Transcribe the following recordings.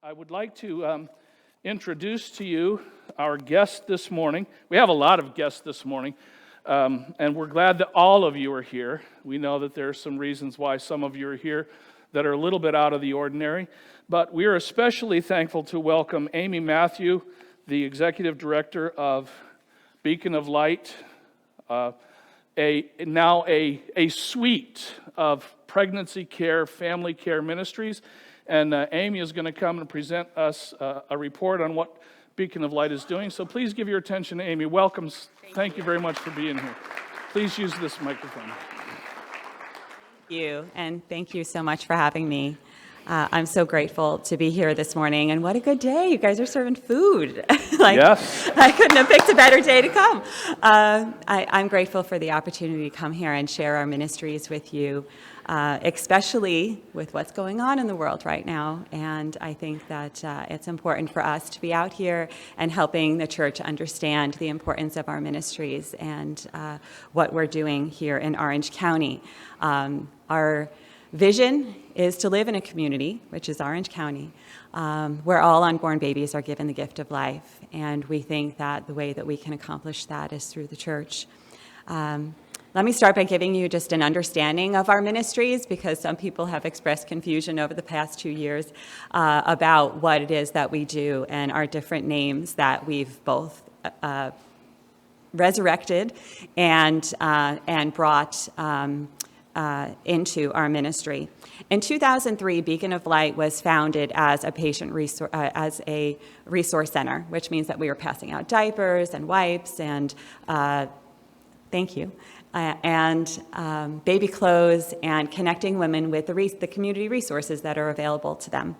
I would like to introduce to you our guest this morning. We have a lot of guests this morning, and we're glad that all of you are here. We know that there are some reasons why some of you are here that are a little bit out of the ordinary, but we are especially thankful to welcome Amy Mathieu, the Executive Director of Beacon of Light, a suite of pregnancy care, family care ministries. And Amy is going to come and present us a report on what Beacon of Light is doing. So please give your attention to Amy. Welcome. Thank you very much for being here. Please use this microphone. Thank you, and thank you so much for having me. I'm so grateful to be here this morning, and what a good day. You guys are serving food. Yes. I couldn't have picked a better day to come. I'm grateful for the opportunity to come here and share our ministries with you, especially with what's going on in the world right now. And I think that it's important for us to be out here and helping the church understand the importance of our ministries and what we're doing here in Orange County. Our vision is to live in a community, which is Orange County, where all unborn babies are given the gift of life. And we think that the way that we can accomplish that is through the church. Let me start by giving you just an understanding of our ministries, because some people have expressed confusion over the past 2 years about what it is that we do and our different names that we've both resurrected and brought into our ministry. In 2003, Beacon of Light was founded as a resource center, which means that we were passing out diapers and wipes and thank you. Baby clothes and connecting women with the community resources that are available to them.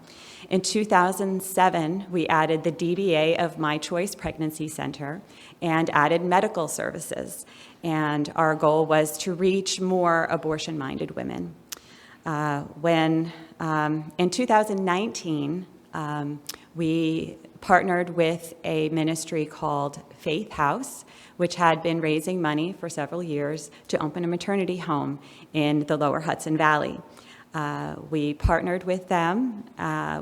In 2007, we added the DBA of My Choice Pregnancy Center and added medical services. And our goal was to reach more abortion-minded women. In 2019, we partnered with a ministry called Faith House, which had been raising money for several years to open a maternity home in the Lower Hudson Valley. We partnered with them.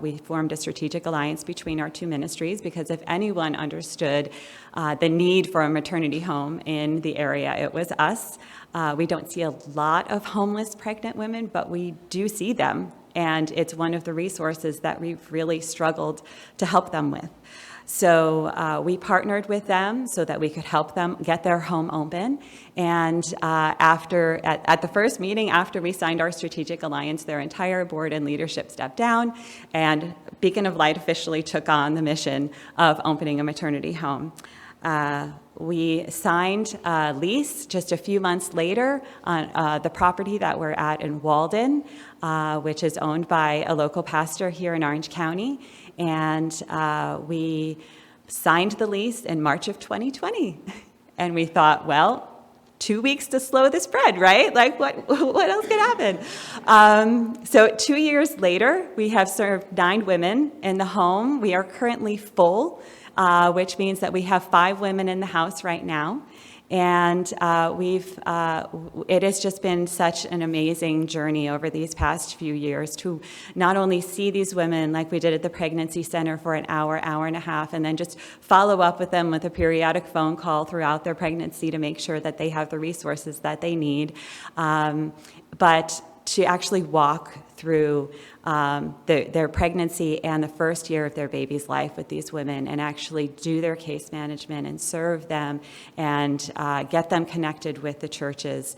We formed a strategic alliance between our two ministries, because if anyone understood the need for a maternity home in the area, it was us. We don't see a lot of homeless pregnant women, but we do see them. And it's one of the resources that we've really struggled to help them with. So we partnered with them so that we could help them get their home open. And at the first meeting, after we signed our strategic alliance, their entire board and leadership stepped down, and Beacon of Light officially took on the mission of opening a maternity home. We signed a lease just a few months later on the property that we're at in Walden, which is owned by a local pastor here in Orange County. And we signed the lease in March of 2020. And we thought, well, 2 weeks to slow the spread, right? Like, what else could happen? So 2 years later, we have served 9 women in the home. We are currently full, which means that we have 5 women in the house right now. And it has just been such an amazing journey over these past few years to not only see these women like we did at the pregnancy center for an hour and a half, and then just follow up with them with a periodic phone call throughout their pregnancy to make sure that they have the resources that they need, but to actually walk through their pregnancy and the first year of their baby's life with these women and actually do their case management and serve them and get them connected with the churches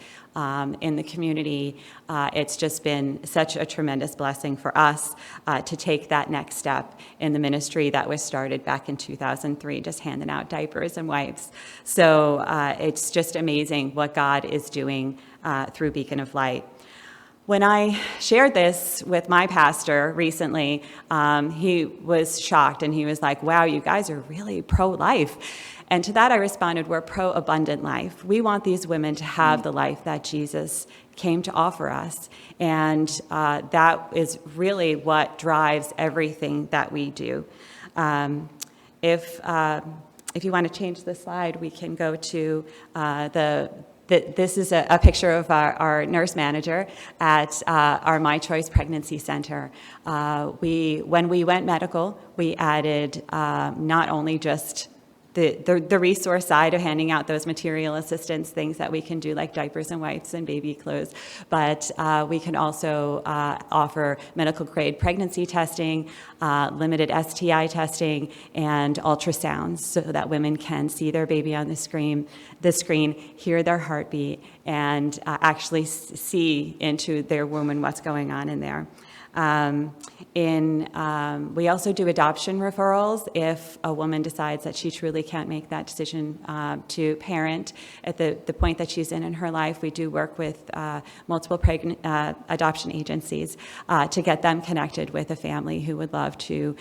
in the community. It's just been such a tremendous blessing for us to take that next step in the ministry that was started back in 2003, just handing out diapers and wipes. So it's just amazing what God is doing through Beacon of Light. When I shared this with my pastor recently, he was shocked and he was like, wow, you guys are really pro-life. And to that I responded, we're pro-abundant life. We want these women to have the life that Jesus came to offer us. And that is really what drives everything that we do. If you want to change the slide, we can go to This is a picture of our nurse manager at our My Choice Pregnancy Center. When we went medical, we added not only just the resource side of handing out those material assistance things that we can do, like diapers and wipes and baby clothes, but we can also offer medical grade pregnancy testing, limited STI testing, and ultrasounds so that women can see their baby on the screen, hear their heartbeat, and actually see into their womb and what's going on in there. We also do adoption referrals if a woman decides that she truly can't make that decision to parent at the point that she's in her life. We do work with multiple adoption agencies to get them connected with a family who would love to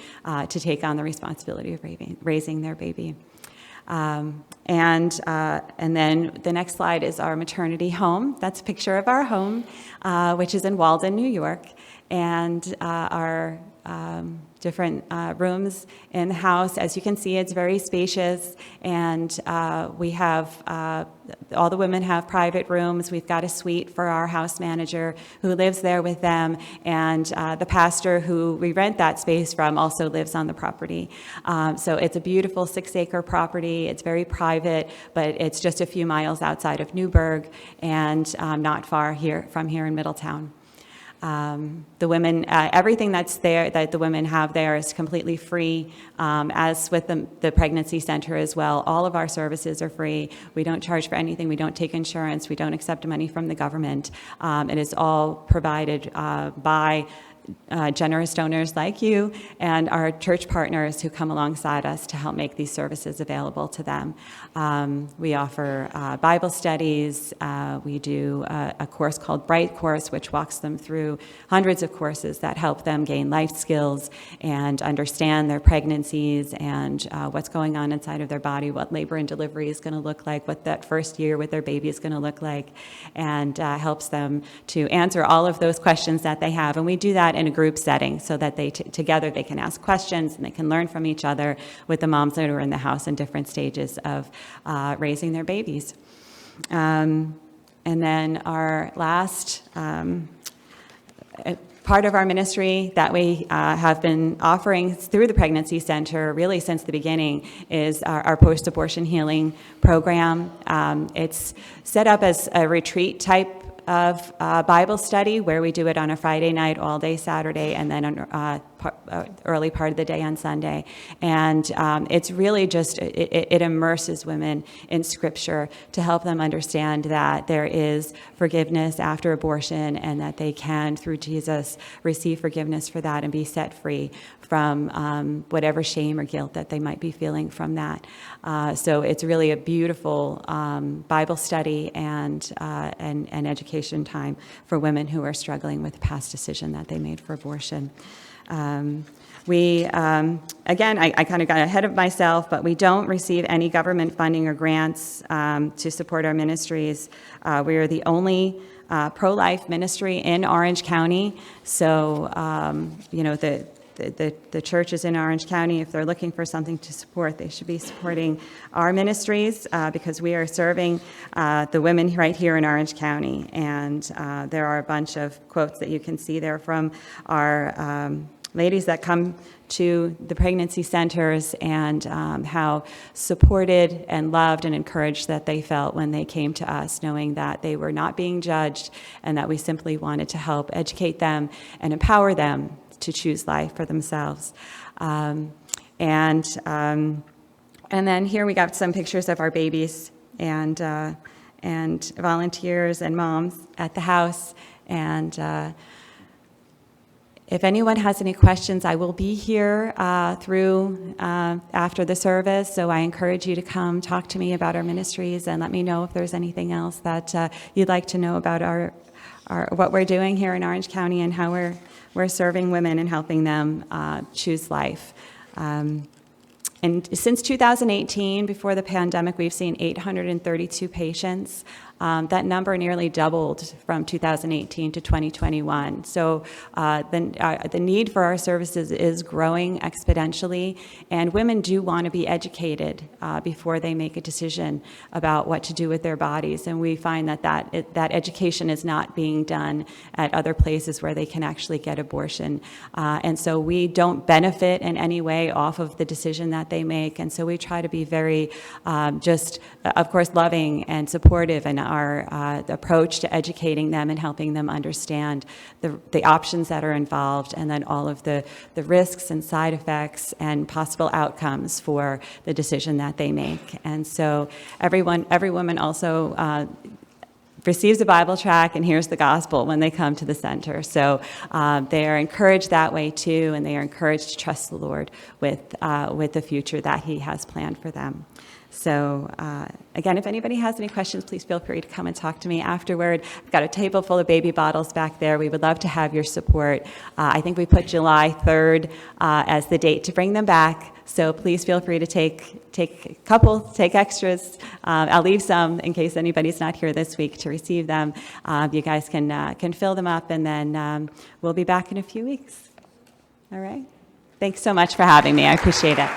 take on the responsibility of raising their baby. And then the next slide is our maternity home. That's a picture of our home, which is in Walden, New York. And our different rooms in the house. As you can see, it's very spacious, and we have, all the women have private rooms. We've got a suite for our house manager who lives there with them, and the pastor who we rent that space from also lives on the property. So it's a beautiful 6-acre property. It's very private, but it's just a few miles outside of Newburgh and not far from here in Middletown. The women, everything that's there that the women have there is completely free, as with the pregnancy center as well. All of our services are free. We don't charge for anything. We don't take insurance. We don't accept money from the government. It is all provided by generous donors like you and our church partners who come alongside us to help make these services available to them. We offer Bible studies. We do a course called Bright Course, which walks them through hundreds of courses that help them gain life skills and understand their pregnancies and what's going on inside of their body, what labor and delivery is going to look like, what that first year with their baby is going to look like, and helps them to answer all of those questions that they have. And we do that in a group setting so that together they can ask questions and they can learn from each other with the moms that are in the house in different stages of raising their babies. And then our last part of our ministry that we have been offering through the Pregnancy Center really since the beginning is our post-abortion healing program. It's set up as a retreat type of Bible study where we do it on a Friday night, all day Saturday, and then on early part of the day on Sunday. And it's really just, it immerses women in Scripture to help them understand that there is forgiveness after abortion and that they can, through Jesus, receive forgiveness for that and be set free from whatever shame or guilt that they might be feeling from that. So it's really a beautiful Bible study and education time for women who are struggling with a past decision that they made for abortion. We, again, I kind of got ahead of myself, but we don't receive any government funding or grants to support our ministries. We are the only pro-life ministry in Orange County, so, the churches in Orange County, if they're looking for something to support, they should be supporting our ministries because we are serving the women right here in Orange County. And there are a bunch of quotes that you can see there from our ladies that come to the pregnancy centers and how supported and loved and encouraged that they felt when they came to us, knowing that they were not being judged and that we simply wanted to help educate them and empower them to choose life for themselves. And then here we got some pictures of our babies and volunteers and moms at the house. And if anyone has any questions, I will be here through after the service. So I encourage you to come talk to me about our ministries and let me know if there's anything else that you'd like to know about our what we're doing here in Orange County and how we're serving women and helping them choose life. And since 2018, before the pandemic, we've seen 832 patients that number nearly doubled from 2018 to 2021. So the need for our services is growing exponentially, and women do want to be educated before they make a decision about what to do with their bodies. And we find that education is not being done at other places where they can actually get abortion. And so we don't benefit in any way off of the decision that they make. And so we try to be very of course, loving and supportive in our approach to educating them and helping them understand the options that are involved, and then all of the risks and side effects and possible outcomes for the decision that they make. And so every woman also receives a Bible tract and hears the gospel when they come to the center. So they are encouraged that way too, and they are encouraged to trust the Lord with the future that He has planned for them. So again, if anybody has any questions, please feel free to come and talk to me afterward. I've got a table full of baby bottles back there. We would love to have your support. I think we put July 3rd as the date to bring them back. So please feel free to take a couple, take extras. I'll leave some in case anybody's not here this week to receive them. You guys can fill them up, and then we'll be back in a few weeks. All right? Thanks so much for having me. I appreciate it.